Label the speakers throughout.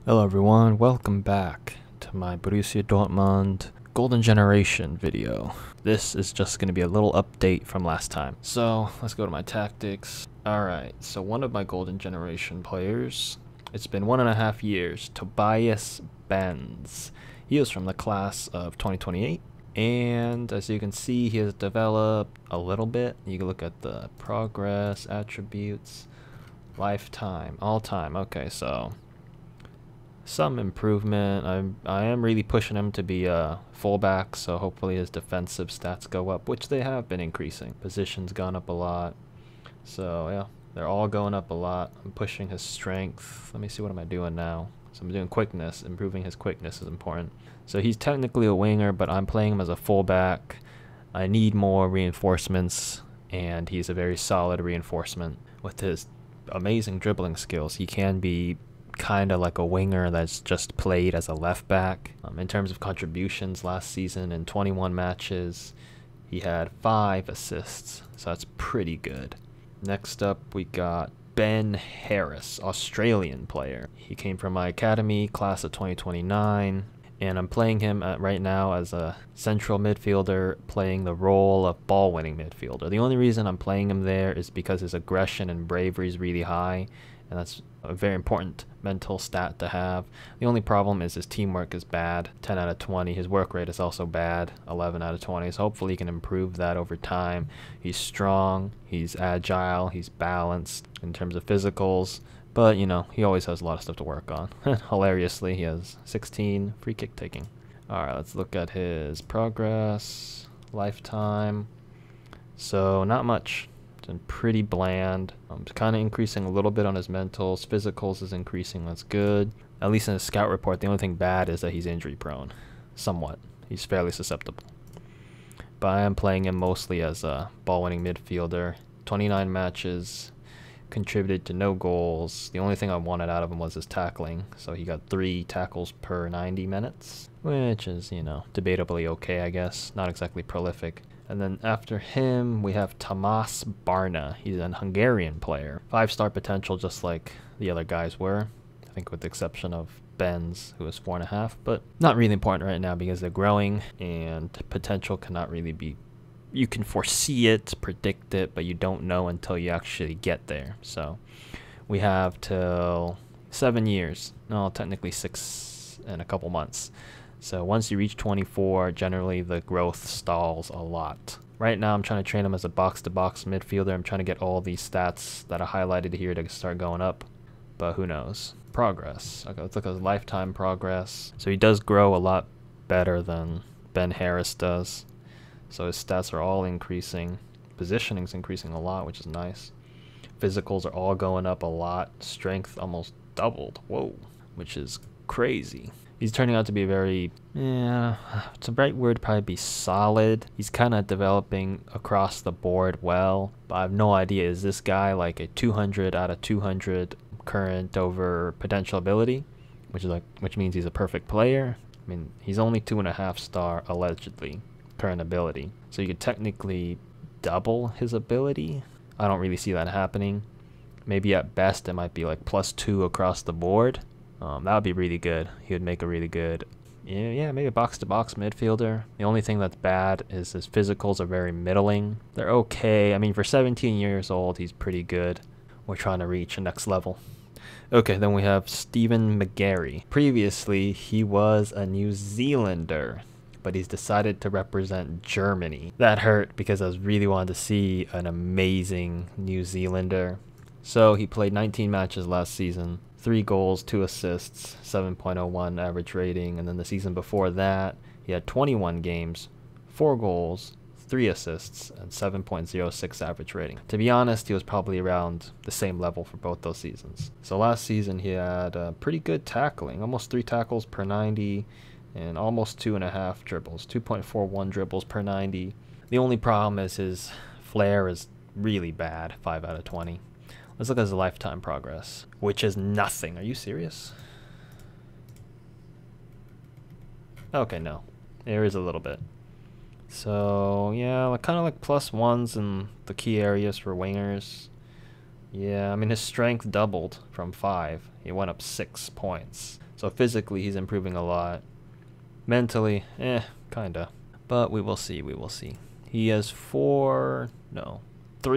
Speaker 1: Hello everyone, welcome back to my Borussia Dortmund Golden Generation video. This is just going to be a little update from last time. So, let's go to my tactics. Alright, so one of my Golden Generation players, it's been 1.5 years, Tobias Benz. He was from the class of 2028, and as you can see, he has developed a little bit. You can look at the progress, attributes, lifetime, all time. Okay, so some improvement. I am really pushing him to be a fullback, so hopefully his defensive stats go up, which they have been increasing. Position's gone up a lot. So yeah, they're all going up a lot. I'm pushing his strength. Let me see, what am I doing now? So I'm doing quickness. Improving his quickness is important. So he's technically a winger, but I'm playing him as a fullback. I need more reinforcements, and he's a very solid reinforcement. With his amazing dribbling skills, he can be kind of like a winger that's just played as a left back. In terms of contributions last season, in 21 matches, he had 5 assists, so that's pretty good. Next up, we got Ben Harris, Australian player. He came from my academy, class of 2029, and I'm playing him right now as a central midfielder, playing the role of ball-winning midfielder. The only reason I'm playing him there is because his aggression and bravery is really high, and that's a very important mental stat to have. The only problem is his teamwork is bad, 10 out of 20. His work rate is also bad, 11 out of 20. So hopefully he can improve that over time. He's strong, he's agile, he's balanced in terms of physicals. But, you know, he always has a lot of stuff to work on. Hilariously, he has 16 free kick taking. Alright, let's look at his progress, lifetime. So, not much. And pretty bland. Kind of increasing a little bit on his mentals. Physicals is increasing. That's good. At least in his scout report, the only thing bad is that he's injury prone. Somewhat. He's fairly susceptible. But I am playing him mostly as a ball-winning midfielder. 29 matches. Contributed to no goals. The only thing I wanted out of him was his tackling. So he got 3 tackles per 90 minutes. Which is, you know, debatably okay, I guess. Not exactly prolific. And then after him, we have Tamas Barna. He's an Hungarian player. 5-star potential, just like the other guys were. I think with the exception of Benz, who is 4.5. But not really important right now because they're growing, and potential cannot really be... You can foresee it, predict it, but you don't know until you actually get there. So we have till 7 years. No, technically 6 and a couple months. So once you reach 24, generally the growth stalls a lot. Right now I'm trying to train him as a box-to-box midfielder. I'm trying to get all these stats that are highlighted here to start going up. But who knows? Progress. Okay, let's look at his lifetime progress. So he does grow a lot better than Ben Harris does. So his stats are all increasing. Positioning's increasing a lot, which is nice. Physicals are all going up a lot. Strength almost doubled. Whoa. Which is crazy. He's turning out to be very, it's a right word, probably be solid. He's kind of developing across the board well, but I have no idea, is this guy like a 200 out of 200 current over potential ability, which means he's a perfect player? I mean, he's only 2.5 star allegedly current ability, so you could technically double his ability. I don't really see that happening. Maybe at best it might be like +2 across the board. That would be really good. He would make a really good, maybe a box-to-box midfielder. The only thing that's bad is his physicals are very middling. They're okay. I mean, for 17 years old, he's pretty good. We're trying to reach a next level. Okay, then we have Stephen McGarry. Previously, he was a New Zealander, but he's decided to represent Germany. That hurt because I really wanted to see an amazing New Zealander. So he played 19 matches last season. 3 goals, 2 assists, 7.01 average rating, and then the season before that, he had 21 games, 4 goals, 3 assists, and 7.06 average rating. To be honest, he was probably around the same level for both those seasons. So last season, he had pretty good tackling, almost 3 tackles per 90, and almost 2.5 dribbles, 2.41 dribbles per 90. The only problem is his flair is really bad, 5 out of 20. Let's look at his lifetime progress, which is nothing. Are you serious? Okay, no. There is a little bit. So, yeah, kind of like +1s in the key areas for wingers. Yeah, I mean, his strength doubled from 5. He went up 6 points. So So physically, he's improving a lot. Mentally, kinda. But we will see, we will see. He has 3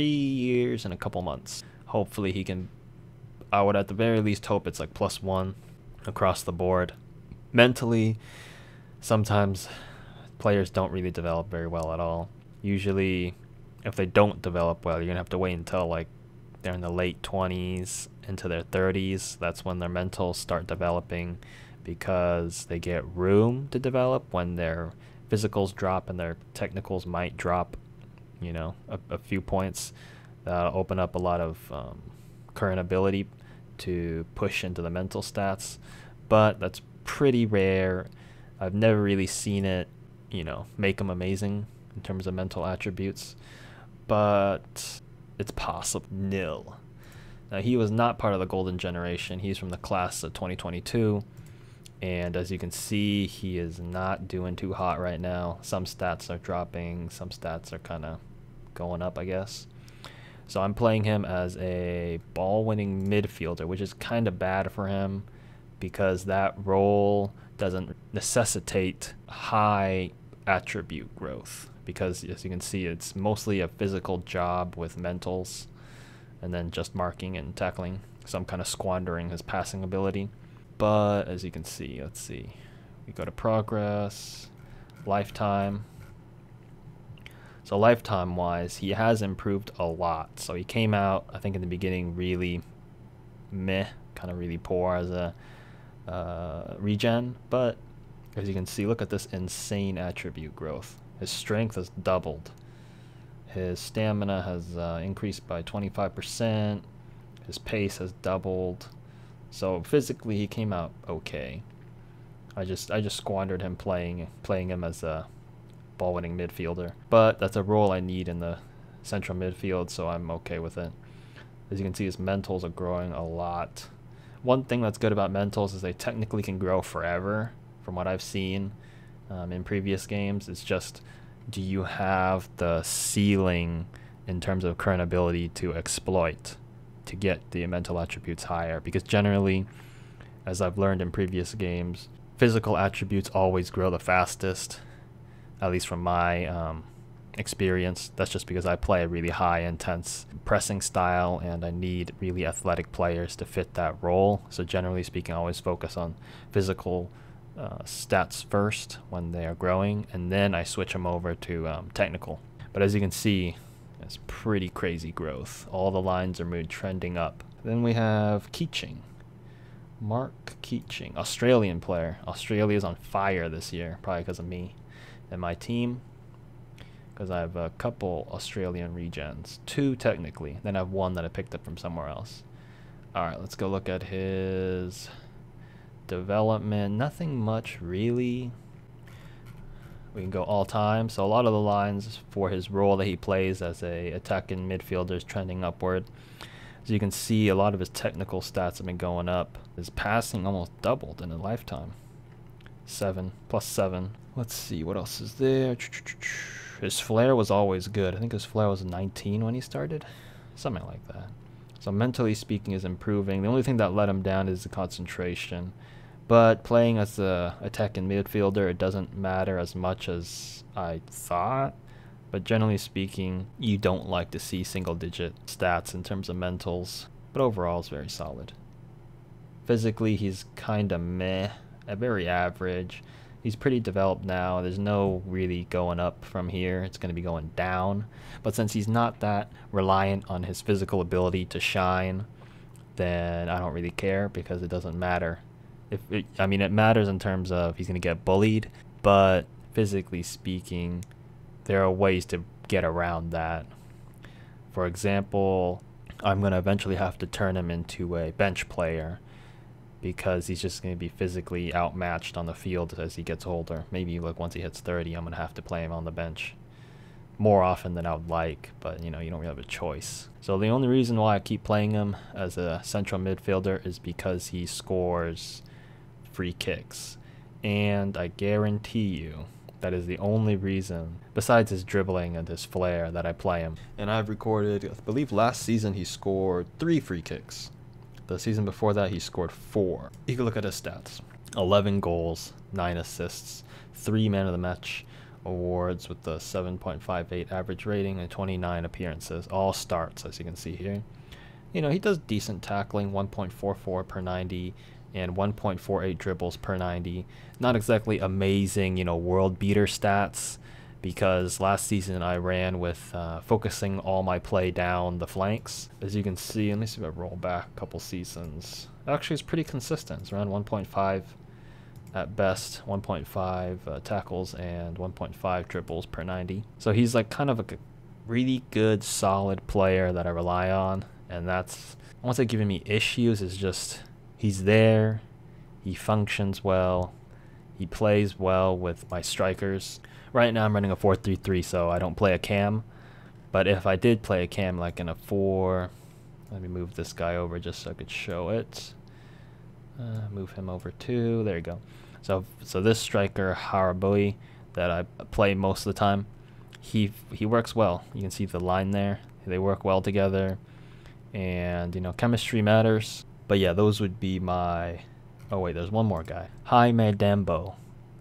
Speaker 1: years and a couple months. Hopefully he can, I would at the very least hope it's like +1 across the board. Mentally, sometimes players don't really develop very well at all. Usually, if they don't develop well, you're gonna have to wait until like they're in the late 20s into their 30s. That's when their mentals start developing, because they get room to develop when their physicals drop and their technicals might drop, you know, a few points. That'll open up a lot of current ability to push into the mental stats, but that's pretty rare. I've never really seen it, you know, make them amazing in terms of mental attributes, but it's possible. Nil. Now, he was not part of the golden generation. He's from the class of 2022, and as you can see, he is not doing too hot right now. Some stats are dropping, some stats are kind of going up, I guess. So I'm playing him as a ball-winning midfielder, which is kind of bad for him because that role doesn't necessitate high attribute growth, because as you can see, it's mostly a physical job with mentals and then just marking and tackling. So I'm kind of squandering his passing ability. But as you can see, let's see. We go to progress, lifetime. So lifetime wise, he has improved a lot. So he came out, I think in the beginning, really meh, kind of really poor as a regen. But as you can see, look at this insane attribute growth. His strength has doubled. His stamina has increased by 25%. His pace has doubled. So physically, he came out okay. I just squandered him playing him as a ball-winning midfielder. But that's a role I need in the central midfield, so I'm okay with it. As you can see, his mentals are growing a lot. One thing that's good about mentals is they technically can grow forever, from what I've seen in previous games. It's just, do you have the ceiling in terms of current ability to exploit to get the mental attributes higher? Because generally, as I've learned in previous games, physical attributes always grow the fastest, at least from my experience. That's just because I play a really high intense pressing style and I need really athletic players to fit that role. So generally speaking, I always focus on physical stats first when they are growing, and then I switch them over to technical. But as you can see, it's pretty crazy growth. All the lines are moved trending up. Then we have Keaching. Mark Keaching, Australian player. Australia's on fire this year, probably because of me and my team, because I have a couple Australian regens, 2 technically, then I have 1 that I picked up from somewhere else. Alright, let's go look at his development. Nothing much really. We can go all time. So a lot of the lines for his role that he plays as a attacking midfielder is trending upward. As you can see, a lot of his technical stats have been going up. His passing almost doubled in a lifetime. 7 plus 7. Let's see what else is there. His flair was always good. I think his flair was 19 when he started, something like that. So mentally speaking, is improving. The only thing that let him down is the concentration. But playing as the attacking midfielder, it doesn't matter as much as I thought. But generally speaking, you don't like to see single-digit stats in terms of mentals. But overall, it's very solid. Physically, he's kind of meh, very average. He's pretty developed now. There's no really going up from here. It's going to be going down. But since he's not that reliant on his physical ability to shine, then I don't really care, because it doesn't matter. I mean, it matters in terms of he's going to get bullied, but physically speaking, there are ways to get around that. For example, I'm going to eventually have to turn him into a bench player, because he's just going to be physically outmatched on the field as he gets older. Maybe like once he hits 30, I'm going to have to play him on the bench more often than I would like, but you know, you don't really have a choice. So the only reason why I keep playing him as a central midfielder is because he scores free kicks, and I guarantee you that is the only reason, besides his dribbling and his flair, that I play him. And I've recorded, I believe last season he scored 3 free kicks. The season before that he scored 4. You can look at his stats. 11 goals, 9 assists, 3 man of the match awards with the 7.58 average rating and 29 appearances, all starts, as you can see here. You know, he does decent tackling, 1.44 per 90 and 1.48 dribbles per 90. Not exactly amazing, you know, world beater stats, because last season I ran with focusing all my play down the flanks. As you can see, let me see if I roll back a couple seasons. Actually, it's pretty consistent. It's around 1.5 at best, 1.5 tackles and 1.5 dribbles per 90. So he's like kind of a really good, solid player that I rely on. And that's, I won't say giving me issues, is just he's there, he functions well, he plays well with my strikers. Right now I'm running a 4-3-3, so I don't play a cam. But if I did play a cam like in a 4, let me move this guy over just so I could show it. Move him over too, there you go. So this striker, Harabui, that I play most of the time, he works well. You can see the line there, they work well together. And, you know, chemistry matters. But yeah, those would be my... Oh, wait, there's one more guy. Jaime Dembo,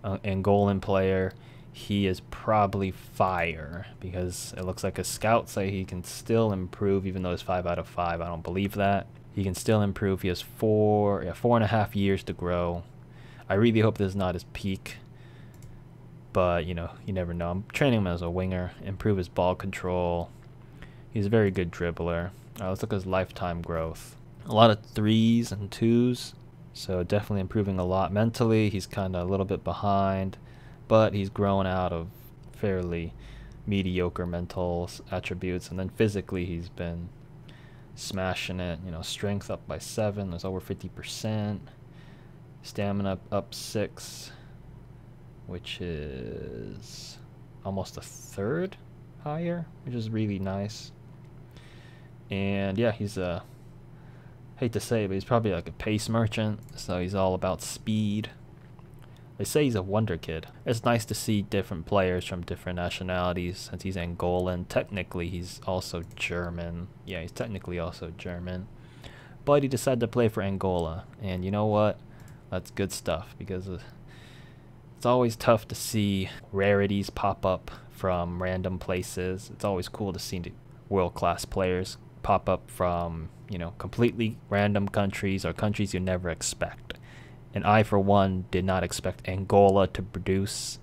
Speaker 1: Angolan player. He is probably fire, because it looks like his scouts say he can still improve, even though he's 5 out of 5. I don't believe that. He can still improve. He has 4.5 years to grow. I really hope this is not his peak. But, you know, you never know. I'm training him as a winger. Improve his ball control. He's a very good dribbler. Let's look at his lifetime growth. A lot of 3s and 2s, so definitely improving a lot. Mentally, he's kind of a little bit behind, but he's grown out of fairly mediocre mental attributes. And then physically, he's been smashing it. You know, strength up by 7, that's over 50%. Stamina up 6, which is almost a third higher, which is really nice. And yeah, he's hate to say it, but he's probably like a pace merchant, so he's all about speed. They say he's a wonder kid. It's nice to see different players from different nationalities, since he's Angolan. Technically, he's also German. Yeah, he's technically also German. But he decided to play for Angola, and you know what? That's good stuff, because it's always tough to see rarities pop up from random places. It's always cool to see world-class players pop up from, you know, completely random countries or countries you never expect. And I, for one, did not expect Angola to produce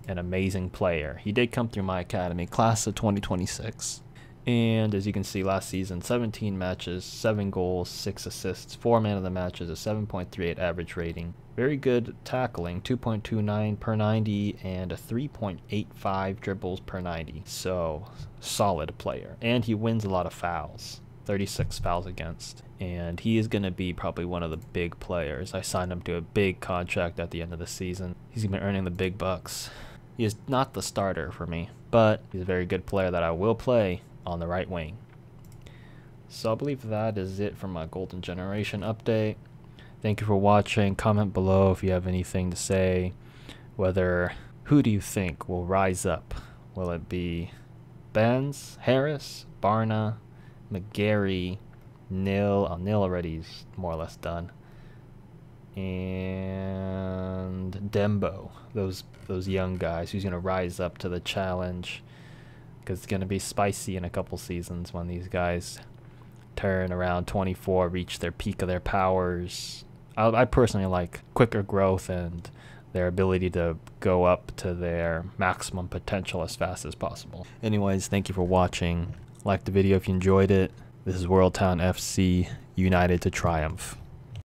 Speaker 1: an amazing player. He did come through my academy, class of 2026. And as you can see, last season, 17 matches, 7 goals, 6 assists, 4 man of the matches, a 7.38 average rating. Very good tackling, 2.29 per 90 and a 3.85 dribbles per 90. So, solid player. And he wins a lot of fouls, 36 fouls against. And he is going to be probably one of the big players. I signed him to a big contract at the end of the season. He's going to be earning the big bucks. He is not the starter for me, but he's a very good player that I will play on the right wing. So I believe that is it for my Golden Generation update. Thank you for watching. Comment below if you have anything to say. Who do you think will rise up? Will it be Benz, Harris, Barna, McGarry, Nil? Nil already is more or less done. And Dembo. Those young guys. Who's gonna rise up to the challenge? Because it's going to be spicy in a couple seasons when these guys turn around 24, reach their peak of their powers. I personally like quicker growth and their ability to go up to their maximum potential as fast as possible. Anyways, thank you for watching. Like the video if you enjoyed it. This is World Town FC, united to triumph.